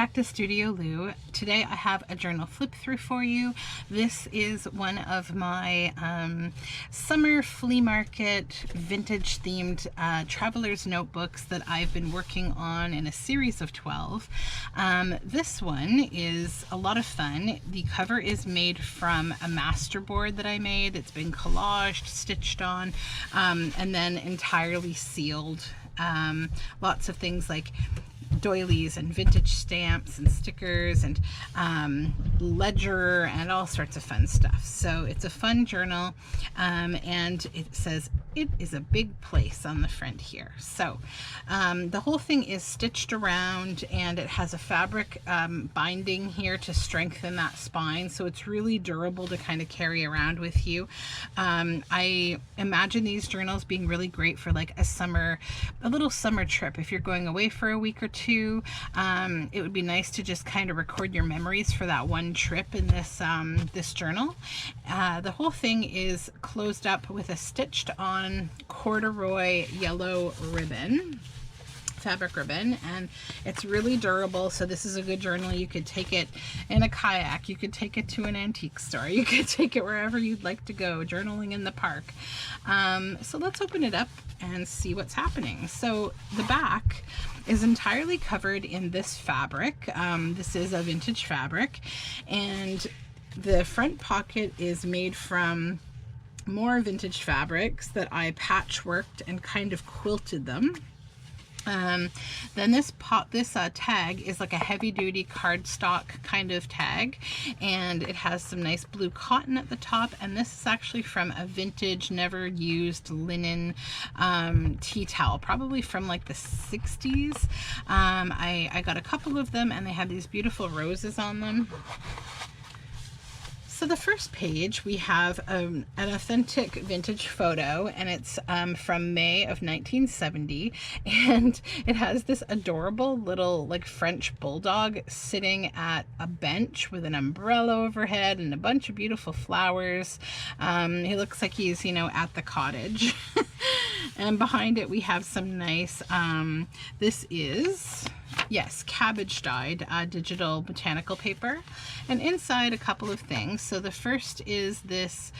back to Studio Lou. Today I have a journal flip through for you. This is one of my summer flea market vintage themed traveler's notebooks that I've been working on in a series of 12. This one is a lot of fun. The cover is made from a masterboard that I made. It's been collaged, stitched on, and then entirely sealed. Lots of things like doilies and vintage stamps and stickers and ledger and all sorts of fun stuff. So it's a fun journal, and it says it is a big place on the front here. So the whole thing is stitched around, and it has a fabric binding here to strengthen that spine, so it's really durable to kind of carry around with you. I imagine these journals being really great for like a little summer trip. If you're going away for a week or two, it would be nice to just kind of record your memories for that one trip in this this journal. The whole thing is closed up with a stitched on corduroy yellow ribbon, fabric ribbon, and it's really durable. So this is a good journal. You could take it in a kayak, you could take it to an antique store, you could take it wherever you'd like to go, journaling in the park. So let's open it up and see what's happening. So the back is entirely covered in this fabric. This is a vintage fabric, and the front pocket is made from more vintage fabrics that I patchworked and kind of quilted them. Then this tag is like a heavy-duty cardstock kind of tag, and it has some nice blue cotton at the top, and this is actually from a vintage never used linen tea towel, probably from like the 60s. I got a couple of them, and they have these beautiful roses on them. So the first page, we have an authentic vintage photo, and it's from May of 1970, and it has this adorable little like French bulldog sitting at a bench with an umbrella overhead and a bunch of beautiful flowers. He looks like he's, you know, at the cottage. And behind it we have some nice, this is, yes, cabbage dyed digital botanical paper, and inside a couple of things. So the first is this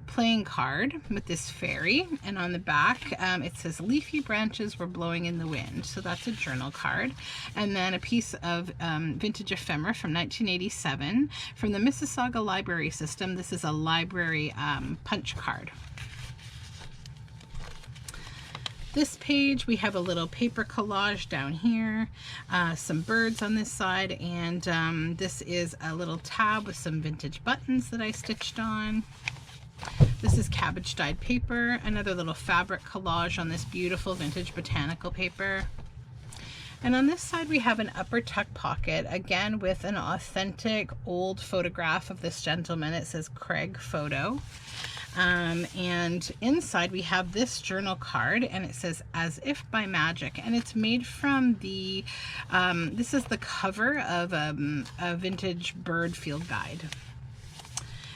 playing card with this fairy, and on the back it says leafy branches were blowing in the wind, so that's a journal card. And then a piece of vintage ephemera from 1987 from the Mississauga Library System. This is a library punch card. This page, we have a little paper collage down here, some birds on this side, and this is a little tab with some vintage buttons that I stitched on. This is cabbage dyed paper, another little fabric collage on this beautiful vintage botanical paper. And on this side we have an upper tuck pocket, again with an authentic old photograph of this gentleman. It says Craig Photo. And inside we have this journal card, and it says as if by magic, and it's made from the this is the cover of a vintage bird field guide,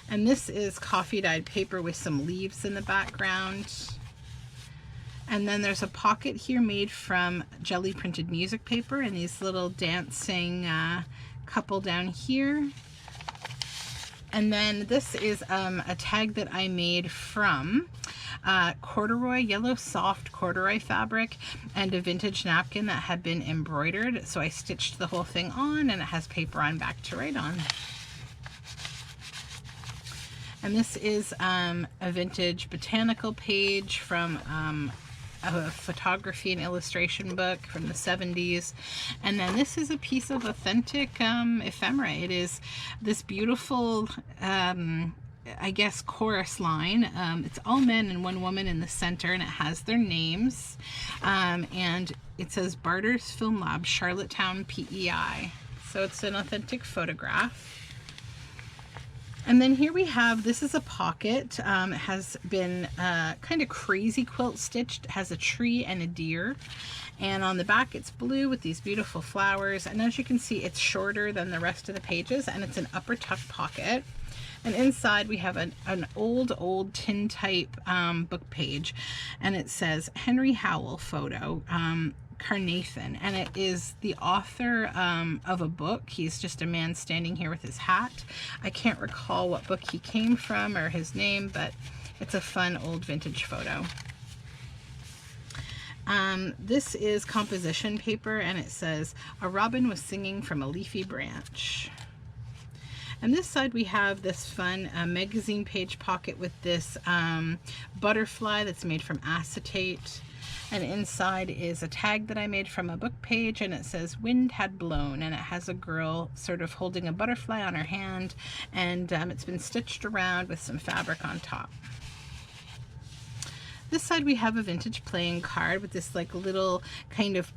and this is coffee dyed paper with some leaves in the background. And then there's a pocket here made from jelly printed music paper, and these little dancing couple down here. And then this is a tag that I made from corduroy, yellow soft corduroy fabric, and a vintage napkin that had been embroidered. So I stitched the whole thing on, and it has paper on back to write on. And this is a vintage botanical page from a photography and illustration book from the 70s. And then this is a piece of authentic ephemera. It is this beautiful I guess chorus line. It's all men and one woman in the center, and it has their names, and it says Barter's Film Lab, Charlottetown, PEI. So it's an authentic photograph. And then here we have, this is a pocket. It has been kind of crazy quilt stitched. It has a tree and a deer. And on the back it's blue with these beautiful flowers. And as you can see, it's shorter than the rest of the pages, and it's an upper tuck pocket. And inside we have an old tin type book page, and it says Henry Howell photo. Carnathan, and it is the author of a book. He's just a man standing here with his hat. I can't recall what book he came from or his name, but it's a fun old vintage photo. This is composition paper, and it says, "A robin was singing from a leafy branch." And this side we have this fun magazine page pocket with this butterfly that's made from acetate. And inside is a tag that I made from a book page, and it says "Wind Had Blown," and it has a girl sort of holding a butterfly on her hand, and it's been stitched around with some fabric on top. This side we have a vintage playing card with this like little kind of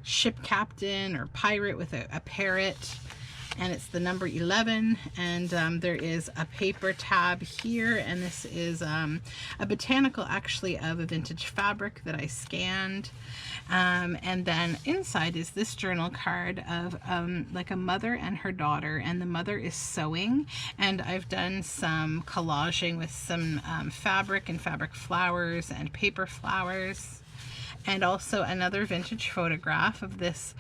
ship captain or pirate with a parrot, and it's the number 11, and there is a paper tab here, and this is a botanical actually of a vintage fabric that I scanned, and then inside is this journal card of like a mother and her daughter, and the mother is sewing, and I've done some collaging with some fabric and fabric flowers and paper flowers, and also another vintage photograph of this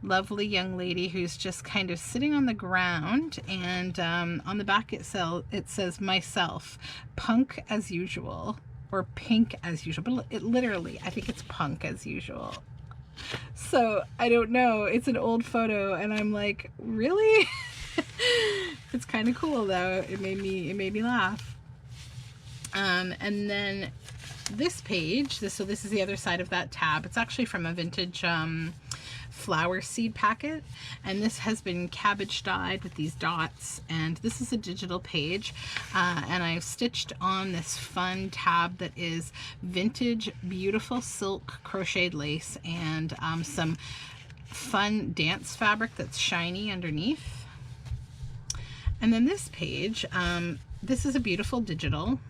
lovely young lady who's just kind of sitting on the ground, and on the back it says "Myself, punk as usual," or pink as usual, but it literally, I think it's punk as usual. So I don't know, it's an old photo, and I'm like, really? It's kind of cool though. It made me laugh. And then this page, so this is the other side of that tab. It's actually from a vintage flower seed packet, and this has been cabbage dyed with these dots, and this is a digital page, and I've stitched on this fun tab that is vintage beautiful silk crocheted lace and some fun dance fabric that's shiny underneath. And then this page, this is a beautiful digital.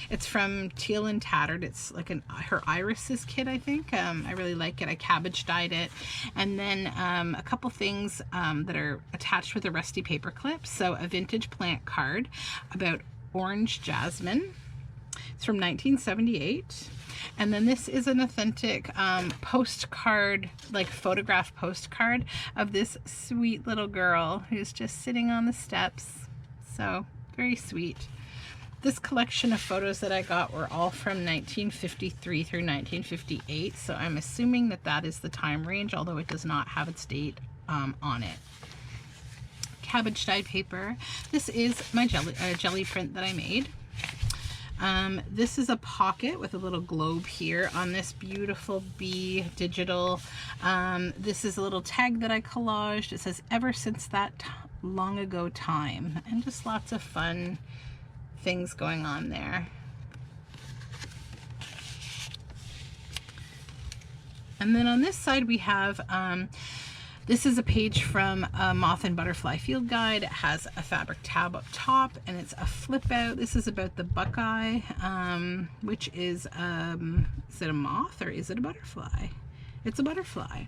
It's from Teal and Tattered. It's like her irises kit, I think. I really like it. I cabbage dyed it. And then a couple things that are attached with a rusty paper clip. So a vintage plant card about orange jasmine. It's from 1978. And then this is an authentic postcard, like photograph postcard of this sweet little girl who's just sitting on the steps. So very sweet. This collection of photos that I got were all from 1953 through 1958, so I'm assuming that that is the time range, although it does not have its date on it. Cabbage dyed paper. This is my jelly print that I made. This is a pocket with a little globe here on this beautiful bee digital. This is a little tag that I collaged. It says "Ever since that long ago time," and just lots of fun things going on there. And then on this side we have this is a page from a Moth and Butterfly Field Guide. It has a fabric tab up top, and it's a flip out. This is about the buckeye, which is it a moth or is it a butterfly? It's a butterfly.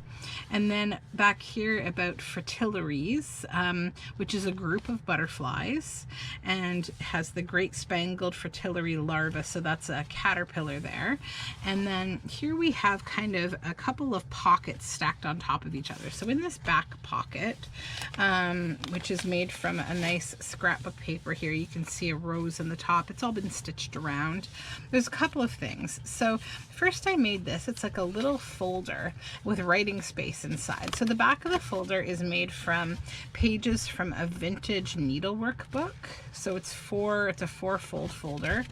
And then back here about fritillaries, which is a group of butterflies, and has the great spangled fritillary larva, so that's a caterpillar there. And then here we have kind of a couple of pockets stacked on top of each other. So in this back pocket, which is made from a nice scrapbook paper here, you can see a rose in the top. It's all been stitched around. There's a couple of things. So first I made this. It's like a little folder with writing space inside. So the back of the folder is made from pages from a vintage needlework book. So it's a 4-fold folder.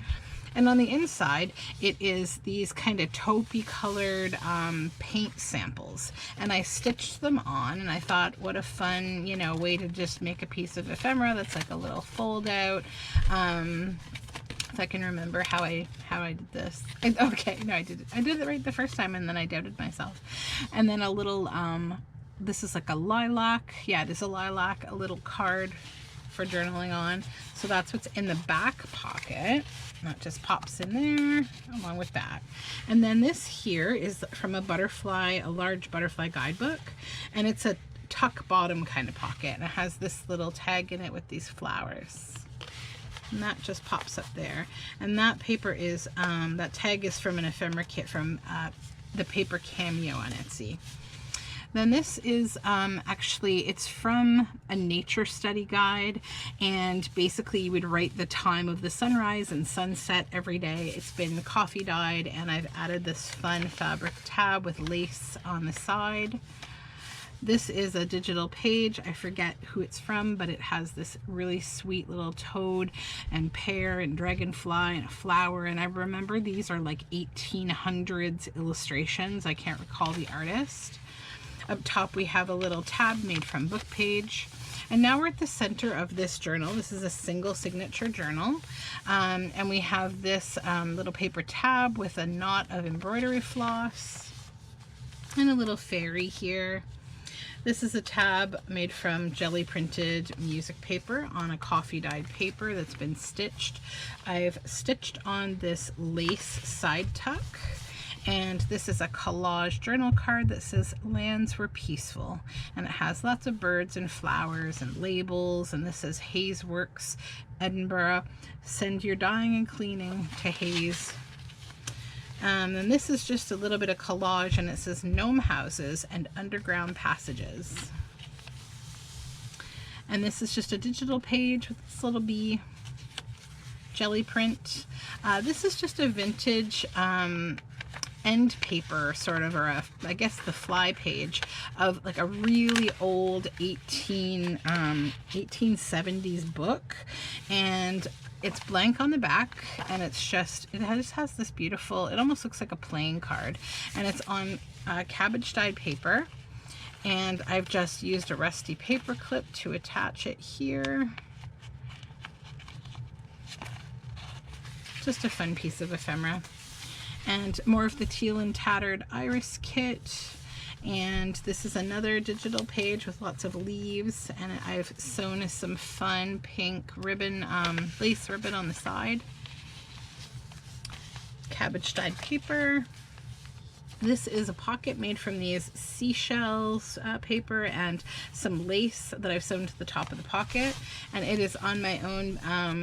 And on the inside, it is these kind of taupey colored paint samples. And I stitched them on, and I thought, what a fun, you know, way to just make a piece of ephemera that's like a little fold out. If I can remember how I did this. Okay, no, I did it right the first time, and then I doubted myself. And then a little, this is like a lilac. Yeah, it is a lilac, a little card for journaling on. So that's what's in the back pocket. That just pops in there along with that. And then this here is from a large butterfly guidebook, and it's a tuck bottom kind of pocket, and it has this little tag in it with these flowers. And that just pops up there. And that paper is, that tag is from an ephemera kit from the paper Cameo on Etsy. Then this is actually, it's from a nature study guide, and basically you would write the time of the sunrise and sunset every day. It's been coffee dyed, and I've added this fun fabric tab with lace on the side. This is a digital page. I forget who it's from, but it has this really sweet little toad and pear and dragonfly and a flower. And I remember these are like 1800s illustrations. I can't recall the artist. Up top we have a little tab made from book page. And now we're at the center of this journal. This is a single signature journal. And we have this little paper tab with a knot of embroidery floss and a little fairy here. This is a tab made from jelly printed music paper on a coffee dyed paper that's been stitched. I've stitched on this lace side tuck. And this is a collage journal card that says lands were peaceful, and it has lots of birds and flowers and labels, and this says Hayes Works Edinburgh, send your dyeing and cleaning to Hayes. And this is just a little bit of collage, and it says gnome houses and underground passages. And this is just a digital page with this little bee jelly print. This is just a vintage end paper sort of, or I guess the fly page of like a really old 1870s book, and it's blank on the back, and it's just, it just has this beautiful, it almost looks like a playing card, and it's on cabbage dyed paper, and I've just used a rusty paper clip to attach it here. Just a fun piece of ephemera. And more of the teal and tattered iris kit. And this is another digital page with lots of leaves, and I've sewn some fun pink ribbon, lace ribbon on the side. Cabbage dyed paper. This is a pocket made from these seashells paper and some lace that I've sewn to the top of the pocket, and it is on my own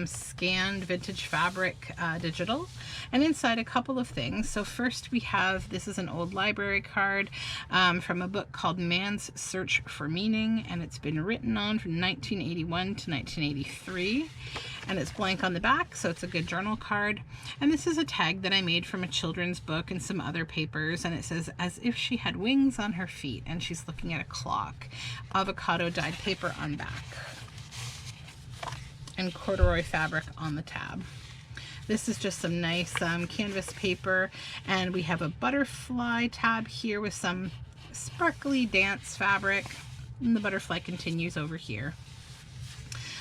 scanned vintage fabric digital. And inside a couple of things. So first we have, this is an old library card from a book called Man's Search for Meaning, and it's been written on from 1981 to 1983, and it's blank on the back, so it's a good journal card. And this is a tag that I made from a children's book and some other papers, and it says, as if she had wings on her feet, and she's looking at a clock. Avocado dyed paper on back, and corduroy fabric on the tab. This is just some nice canvas paper, and we have a butterfly tab here with some sparkly dance fabric, and the butterfly continues over here.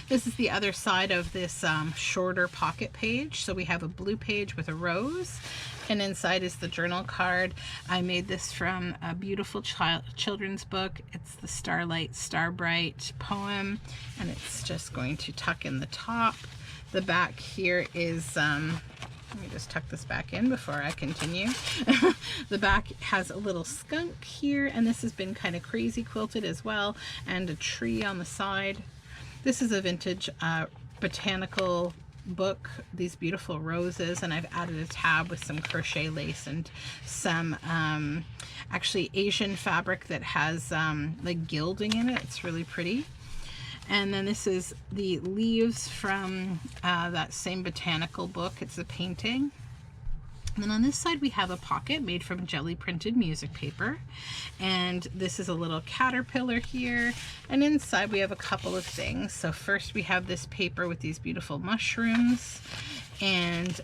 This is the other side of this shorter pocket page. So we have a blue page with a rose, and inside is the journal card. I made this from a beautiful children's book. It's the Starlight Starbright poem, and it's just going to tuck in the top. The back here is, let me just tuck this back in before I continue. The back has a little skunk here, and this has been kind of crazy quilted as well, and a tree on the side. This is a vintage botanical book, these beautiful roses, and I've added a tab with some crochet lace and some actually Asian fabric that has like gilding in it. It's really pretty. And then this is the leaves from that same botanical book. It's a painting. And then on this side we have a pocket made from jelly printed music paper, and this is a little caterpillar here, and inside we have a couple of things. So first we have this paper with these beautiful mushrooms, and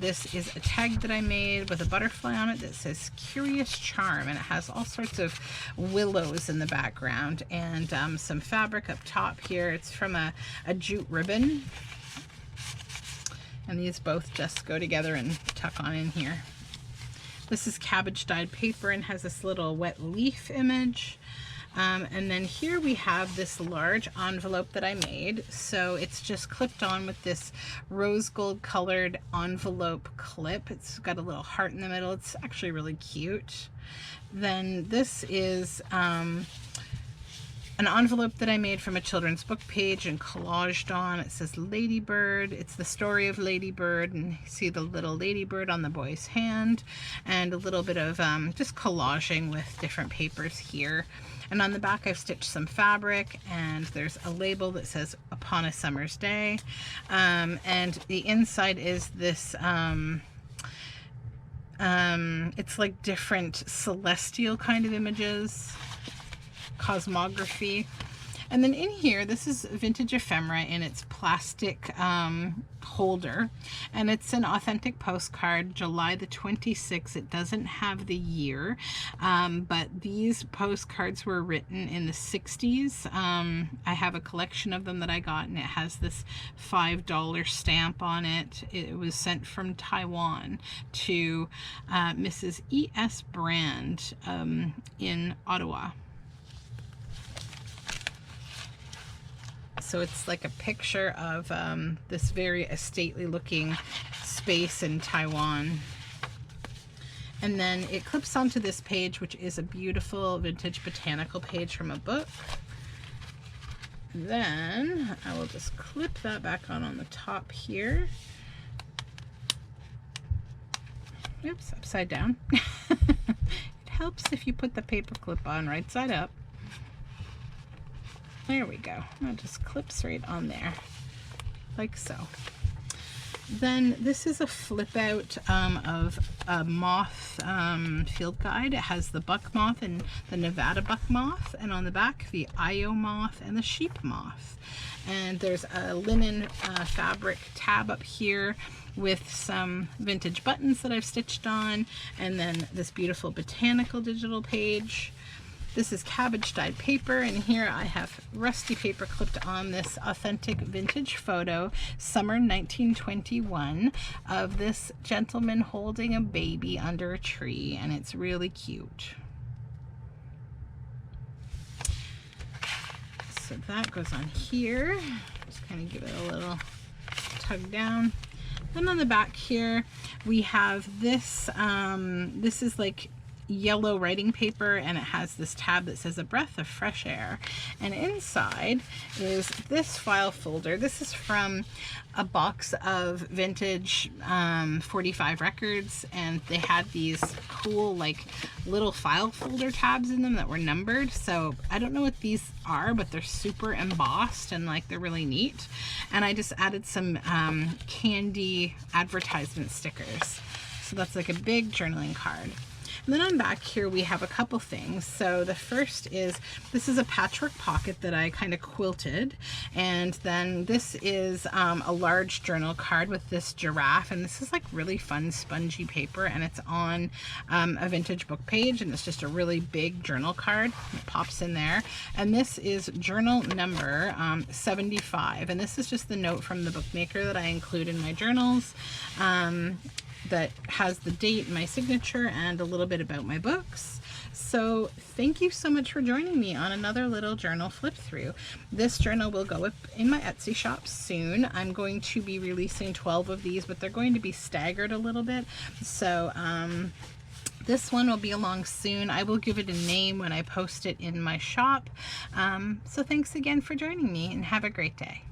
this is a tag that I made with a butterfly on it that says Curious Charm, and it has all sorts of willows in the background, and some fabric up top here. It's from a jute ribbon. And these both just go together and tuck on in here. This is cabbage dyed paper and has this little wet leaf image. And then here we have this large envelope that I made. So it's just clipped on with this rose gold colored envelope clip. It's got a little heart in the middle. It's actually really cute. Then this is a an envelope that I made from a children's book page and collaged on. It says Ladybird. It's the story of Ladybird, and you see the little ladybird on the boy's hand, and a little bit of just collaging with different papers here. And on the back I've stitched some fabric, and there's a label that says Upon a Summer's Day. And the inside is this it's like different celestial kind of images, cosmography. And then in here, this is vintage ephemera in its plastic holder, and it's an authentic postcard, July the 26th. It doesn't have the year, but these postcards were written in the 60s. I have a collection of them that I got, and it has this $5 stamp on it. It was sent from Taiwan to Mrs. E.S. Brand in Ottawa. So it's like a picture of this very stately looking space in Taiwan. And then it clips onto this page, which is a beautiful vintage botanical page from a book. Then I will just clip that back on the top here. Oops, upside down. It helps if you put the paper clip on right side up. There we go. That just clips right on there, like so. Then this is a flip out of a moth field guide. It has the buck moth and the Nevada buck moth, and on the back the Io moth and the sheep moth. And there's a linen fabric tab up here with some vintage buttons that I've stitched on, and then this beautiful botanical digital page. This is cabbage dyed paper, and here I have rusty paper clipped on this authentic vintage photo, summer 1921, of this gentleman holding a baby under a tree, and it's really cute. So that goes on here. Just kind of give it a little tug down. Then on the back here we have this, this is like yellow writing paper, and it has this tab that says a breath of fresh air, and inside is this file folder. This is from a box of vintage 45 records, and they had these cool like little file folder tabs in them that were numbered. So I don't know what these are, but they're super embossed and like they're really neat. And I just added some candy advertisement stickers. So that's like a big journaling card. And then on back here we have a couple things. So the first is, this is a patchwork pocket that I kind of quilted, and then this is a large journal card with this giraffe, and this is like really fun spongy paper, and it's on a vintage book page, and it's just a really big journal card. It pops in there, and this is journal number 75, and this is just the note from the bookmaker that I include in my journals. That has the date, my signature, and a little bit about my books. So thank you so much for joining me on another little journal flip through. This journal will go up in my Etsy shop soon. I'm going to be releasing 12 of these, but they're going to be staggered a little bit. So this one will be along soon. I will give it a name when I post it in my shop. So thanks again for joining me, and have a great day.